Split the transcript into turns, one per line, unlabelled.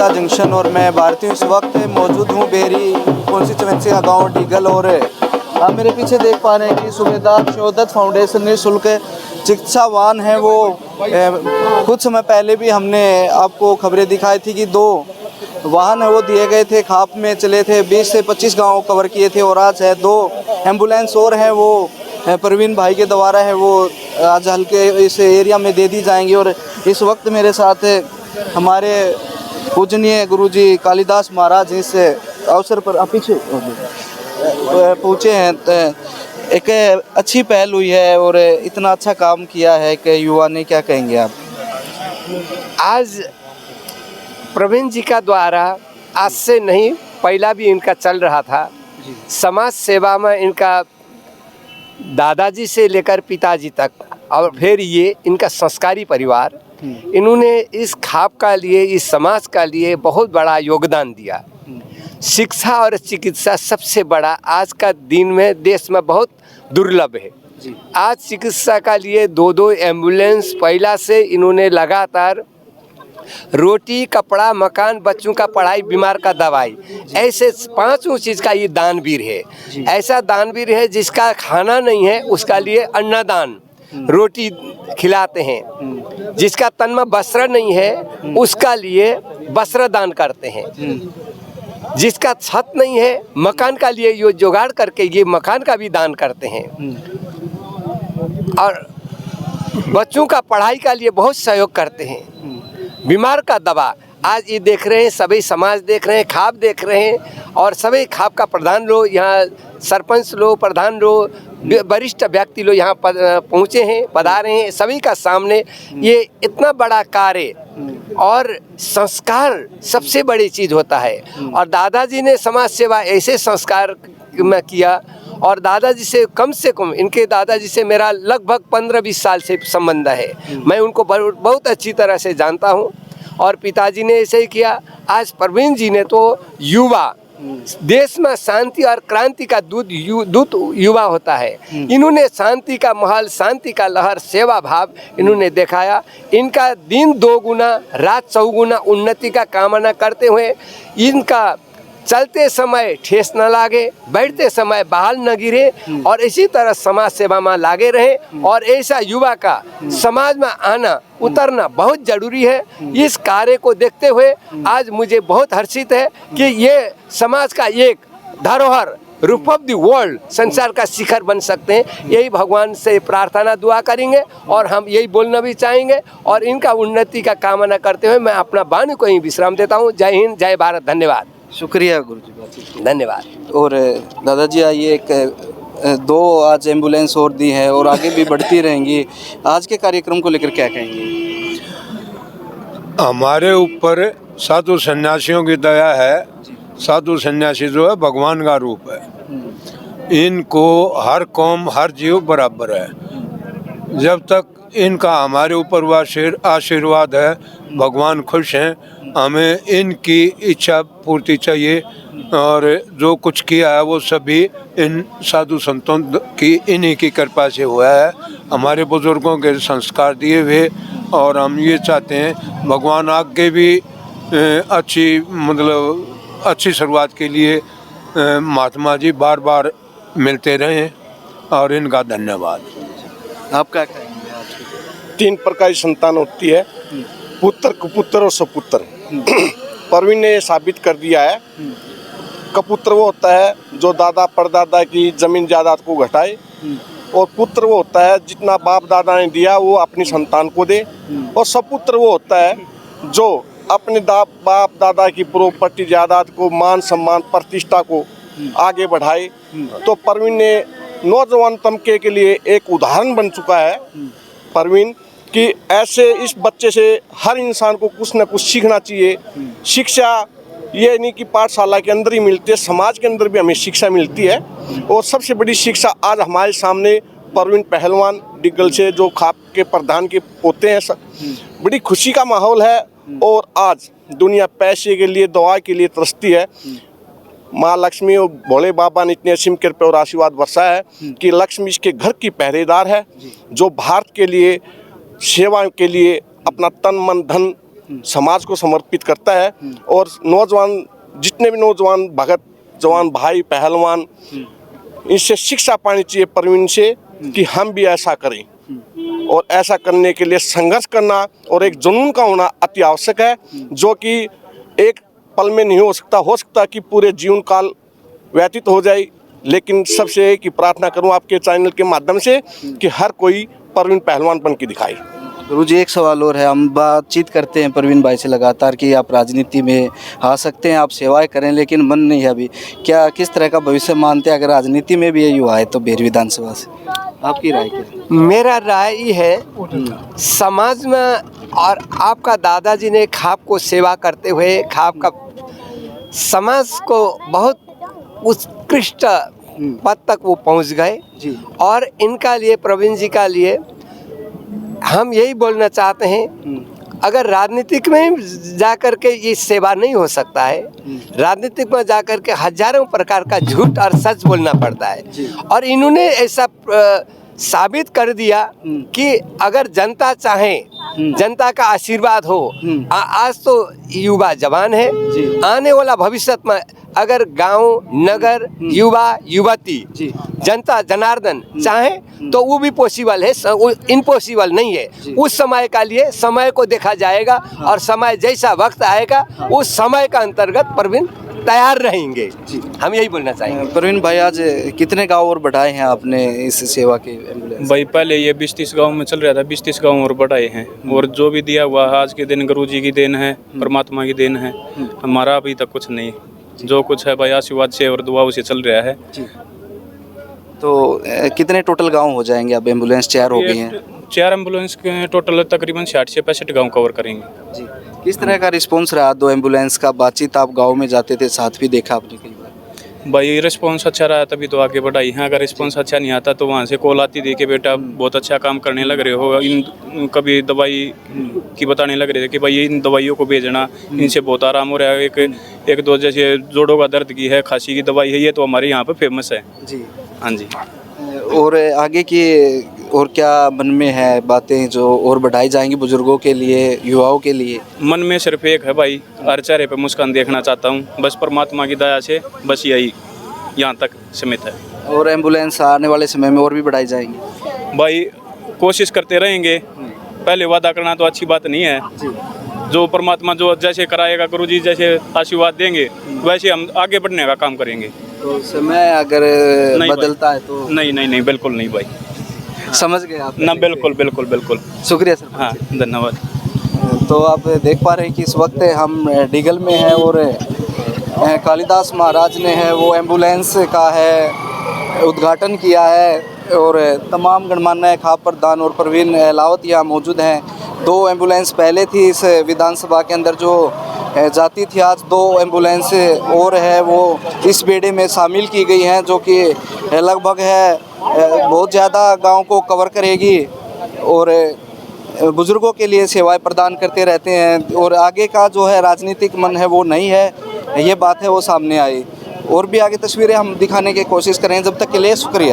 चिकित्सा जंक्शन और मैं भारती इस वक्त मौजूद हूँ बेरी कॉन्स्टिट्यूएंसी का गाँव डीगल। और आप मेरे पीछे देख पा रहे हैं कि सूबेदार शहादत फाउंडेशन निःशुल्क चिकित्सा वाहन है वो कुछ समय पहले भी हमने आपको खबरें दिखाई थी कि 2 वाहन है वो दिए गए थे, खाप में चले थे, 20 से 25 गांव कवर किए थे। और आज है 2 एम्बुलेंस और हैं वो प्रवीण भाई के द्वारा है वो आज हल्के इस एरिया में दे दी जाएंगी। और इस वक्त मेरे साथ हमारे पूजनीय गुरुजी कालिदास महाराज इस अवसर पर पीछे पहुँचे हैं। एक अच्छी पहल हुई है और इतना अच्छा काम किया है कि युवा ने, क्या कहेंगे आप?
आज प्रवीण जी का द्वारा आज से नहीं पहला भी इनका चल रहा था। समाज सेवा में इनका दादाजी से लेकर पिताजी तक और फिर ये इनका संस्कारी परिवार, इन्होंने इस खाप का लिए, इस समाज का लिए बहुत बड़ा योगदान दिया। शिक्षा और चिकित्सा सबसे बड़ा आज का दिन में देश में बहुत दुर्लभ है। आज चिकित्सा का लिए 2-2 एम्बुलेंस पहला से इन्होंने लगातार रोटी, कपड़ा, मकान, बच्चों का पढ़ाई, बीमार का दवाई, ऐसे 5 चीज़ का ये दानवीर है। ऐसा दानवीर है जिसका खाना नहीं है उसका लिए अन्नदान, रोटी खिलाते हैं। जिसका तन में वस्त्र नहीं है उसका लिए वस्त्र दान करते हैं। जिसका छत नहीं है मकान का लिए ये जुगाड़ करके ये मकान का भी दान करते हैं। और बच्चों का पढ़ाई का लिए बहुत सहयोग करते हैं। बीमार का दवा आज ये देख रहे हैं, सभी समाज देख रहे हैं, खाप देख रहे हैं। और सभी खाप का प्रधान लोग यहाँ, सरपंच लोग, प्रधान लोग, वरिष्ठ व्यक्ति लोग यहाँ पहुँचे हैं, पधारे हैं। सभी का सामने ये इतना बड़ा कार्य और संस्कार सबसे बड़ी चीज़ होता है। और दादाजी ने समाज सेवा ऐसे संस्कार में किया। और दादाजी से कम इनके दादाजी से मेरा लगभग 15-20 साल से संबंध है। मैं उनको बहुत अच्छी तरह से जानता हूँ। और पिताजी ने ऐसे ही किया। आज प्रवीण जी ने तो युवा, देश में शांति और क्रांति का दूत युवा होता है। इन्होंने शांति का माहौल, शांति का लहर, सेवा भाव इन्होंने दिखाया। इनका दिन 2 गुना, रात 4 गुना उन्नति का कामना करते हुए इनका चलते समय ठेस न लागे, बैठते समय बहाल न गिरे और इसी तरह समाज सेवा में लागे रहे। और ऐसा युवा का समाज में आना, उतरना बहुत जरूरी है। इस कार्य को देखते हुए आज मुझे बहुत हर्षित है कि ये समाज का एक धरोहर, रूप ऑफ द वर्ल्ड, संसार का शिखर बन सकते हैं। यही भगवान से प्रार्थना दुआ करेंगे और हम यही बोलना भी चाहेंगे। और इनका उन्नति का कामना करते हुए मैं अपना वाणी को ही विश्राम देता हूँ। जय हिंद, जय भारत, धन्यवाद।
शुक्रिया गुरुजी,
धन्यवाद।
और दादाजी आइए, एक 2 आज एम्बुलेंस और दी है और आगे भी बढ़ती रहेंगी। आज के कार्यक्रम को लेकर क्या कहेंगे?
हमारे ऊपर साधु सन्यासियों की दया है। साधु सन्यासी जो है भगवान का रूप है। इनको हर कौम, हर जीव बराबर है। जब तक इनका हमारे ऊपर वह आशीर्वाद है, भगवान खुश हैं। हमें इनकी इच्छा पूर्ति चाहिए। और जो कुछ किया है वो सभी इन साधु संतों की, इन्हीं की कृपा से हुआ है। हमारे बुजुर्गों के संस्कार दिए हुए। और हम ये चाहते हैं भगवान आगे भी अच्छी शुरुआत के लिए महात्मा जी बार बार मिलते रहें। और इनका धन्यवाद।
आप क्या कहेंगे? आज
3 प्रकार की संतान होती है, पुत्र, कुपुत्र और सपुत्र। प्रवीण ने साबित कर दिया है। कपुत्र वो होता है जो दादा परदादा की जमीन जायदाद को घटाए। और पुत्र वो होता है जितना बाप दादा ने दिया वो अपनी संतान को दे। और सपुत्र वो होता है जो अपने बाप दादा की प्रॉपर्टी जायदाद को, मान सम्मान, प्रतिष्ठा को आगे बढ़ाए। तो प्रवीण ने नौजवान तबके के लिए एक उदाहरण बन चुका है प्रवीण, कि ऐसे इस बच्चे से हर इंसान को कुछ न कुछ सीखना चाहिए। शिक्षा ये नहीं कि पाठशाला के अंदर ही मिलती है, समाज के अंदर भी हमें शिक्षा मिलती है। और सबसे बड़ी शिक्षा आज हमारे सामने प्रवीण पहलवान डिग्गल से, जो खाप के प्रधान के पोते हैं। बड़ी खुशी का माहौल है। और आज दुनिया पैसे के लिए, दवा के लिए तरसती है। माँ लक्ष्मी और भोले बाबा ने इतनी असीम कृपा और आशीर्वाद बरसाया है कि लक्ष्मी इसके घर की पहरेदार है, जो भारत के लिए, सेवा के लिए अपना तन मन धन समाज को समर्पित करता है। और नौजवान, जितने भी नौजवान भगत जवान भाई पहलवान, इनसे शिक्षा पानी चाहिए प्रवीण से कि हम भी ऐसा करें। और ऐसा करने के लिए संघर्ष करना और एक जुनून का होना अति आवश्यक है, जो कि एक पल में नहीं हो सकता कि पूरे जीवन काल व्यतीत हो जाए। लेकिन सबसे एक ही प्रार्थना करूं आपके चैनल के माध्यम से कि हर कोई प्रवीण पहलवान बन के दिखाए।
गुरुजी, एक सवाल और है। हम बातचीत करते हैं प्रवीण भाई से लगातार कि आप राजनीति में आ सकते हैं, आप सेवाएं करें, लेकिन मन नहीं है अभी। क्या किस तरह का भविष्य मानते हैं अगर राजनीति में भी ये युवा है तो बेर विधानसभा से? आपकी राय क्या है?
मेरा राय ये है, समाज में और आपका दादाजी ने खाप को सेवा करते हुए खाप का समाज को बहुत उत्कृष्ट पद तक वो पहुंच गए
जी।
और इनका लिए, प्रवीण जी का लिए हम यही बोलना चाहते हैं, अगर राजनीतिक में जाकर के ये सेवा नहीं हो सकता है, राजनीतिक में जाकर के हजारों प्रकार का झूठ और सच बोलना पड़ता है। और इन्होंने ऐसा साबित कर दिया कि अगर जनता चाहे, जनता का आशीर्वाद हो, आज तो युवा जवान है, आने वाला भविष्य में अगर गांव नगर युवा युवती जनता जनार्दन चाहे तो वो भी पॉसिबल है, इम्पॉसिबल नहीं है। उस समय का लिए समय को देखा जाएगा और समय जैसा वक्त आएगा उस समय का अंतर्गत प्रवीण तैयार रहेंगे। हम यही बोलना चाहेंगे।
प्रवीण भाई, आज कितने गांव और बढ़ाए हैं आपने इस सेवा के एम्बुलेंस?
भाई पहले ये 20-30 गाँव में चल रहा था, 20-30 गाँव और बढ़ाए हैं। और जो भी दिया हुआ आज के दिन गुरु जी की देन है, परमात्मा की देन है। हमारा अभी तक कुछ नहीं, जो कुछ है भाई आशीर्वाद से और दुआओं से चल रहा है।
तो कितने टोटल गांव हो जाएंगे? अब एम्बुलेंस 4 हो गई हैं।
4 एम्बुलेंस के टोटल तकरीबन 60 से 65 गाँव कवर करेंगे।
जी। किस तरह का रिस्पांस रहा 2 एम्बुलेंस का? बातचीत, आप गांव में जाते थे, साथ भी देखा आपने कई बार।
भाई रिस्पांस अच्छा रहा तभी तो आगे बढ़ाई है। अगर रिस्पांस अच्छा नहीं आता तो वहाँ से कॉल आती थी कि बेटा बहुत अच्छा काम करने लग रहे हो, इन कभी दवाई की बताने लग रहे थे कि भाई इन दवाइयों को भेजना, इनसे बहुत आराम हो रहा है। एक दो जैसे जोड़ों का दर्द की है, खांसी की दवाई है, ये तो हमारे यहाँ पे फेमस है।
जी।
हाँ जी।
और आगे की और क्या मन में है बातें जो और बढ़ाई जाएंगी बुजुर्गों के लिए, युवाओं के लिए?
मन में सिर्फ एक है भाई, हर चेहरे पे मुस्कान देखना चाहता हूँ, बस परमात्मा की दया से, बस यही यहाँ तक सीमित है।
और एम्बुलेंस आने वाले समय में और भी बढ़ाई जाएंगी?
भाई कोशिश करते रहेंगे, पहले वादा करना तो अच्छी बात नहीं है। जो परमात्मा जो जैसे कराएगा, गुरु जी जैसे आशीर्वाद देंगे वैसे हम आगे बढ़ने का काम करेंगे।
तो समय अगर बदलता है तो?
नहीं बिल्कुल नहीं भाई।
समझ गए आप
ना, बिल्कुल।
शुक्रिया सर।
हाँ, धन्यवाद।
तो आप देख पा रहे हैं कि इस वक्त हम डिगल में हैं और कालिदास महाराज ने है वो एम्बुलेंस का है उद्घाटन किया है और तमाम गणमान्य खाप प्रधान और प्रवीण अहलावत यहाँ मौजूद हैं। 2 एम्बुलेंस पहले थी इस विधानसभा के अंदर जो जाती थी, आज 2 एम्बुलेंस और है वो इस बेड़े में शामिल की गई हैं, जो कि लगभग है बहुत ज़्यादा गांव को कवर करेगी और बुज़ुर्गों के लिए सेवाएं प्रदान करते रहते हैं। और आगे का जो है राजनीतिक मन है वो नहीं है, ये बात है वो सामने आई। और भी आगे तस्वीरें हम दिखाने की कोशिश करें। जब तक के लिए शुक्रिया।